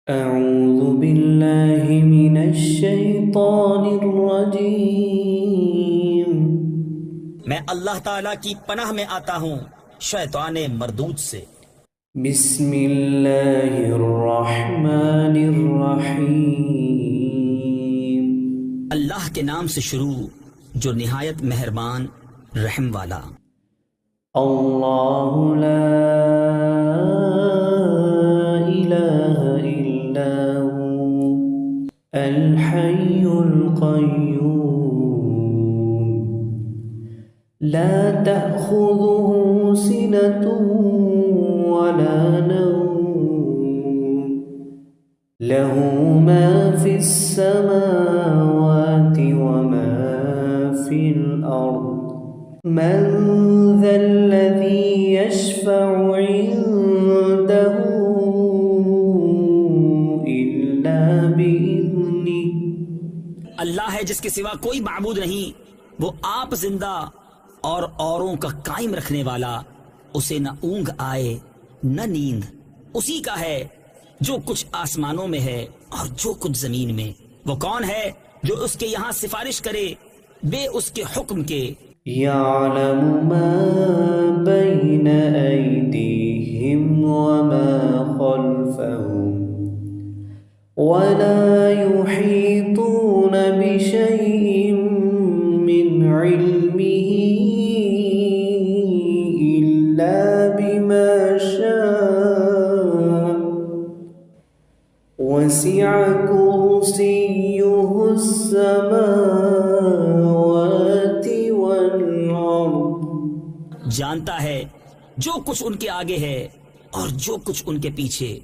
أعوذ بالله من الشيطان الرجيم. میں اللہ تعالیٰ کی پناہ میں آتا ہوں شیطان مردود سے۔ بسم اللہ الرحمن الرحیم. اللہ کے نام سے شروع جو نہایت مہربان رحم والا۔ اللہ لا الہ الا هو الحی القیوم لا تأخذه سنة ولا نوم له ما في السماوات وما في الأرض من ذا الذي يشفع عنده إلا بإذنه. اللہ ہے جس کے سوا کوئی معبود نہیں، وہ آپ زندہ اور اوروں کا قائم رکھنے والا، اسے نہ اونگ آئے نہ نیند، اسی کا ہے جو کچھ آسمانوں میں ہے اور جو کچھ زمین میں۔ وہ کون ہے جو اس کے یہاں سفارش کرے بے اس کے حکم کے؟ يعلم ما بين أيديهم وما خلفهم ولا يحيطون بشيء من علمه إلا بما شاء وسع كرسيه السماوات والأرض. جانتا ہے جو کچھ ان کے آگے ہے اور جو کچھ ان کے پیچھے،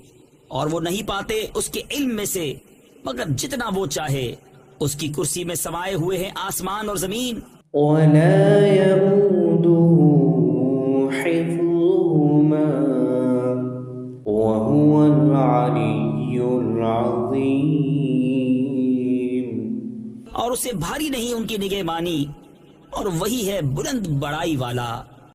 اور وہ نہیں پاتے اس کے علم میں سے مگر جتنا وہ چاہے۔ اس کی کرسی میں سمائے ہوئے ہیں آسمان اور زمین۔ ولا يؤوده حفظهما وهو العلي العظيم. اور اسے بھاری نہیں ان کی نگہبانی، اور وہی ہے بلند بڑائی والا۔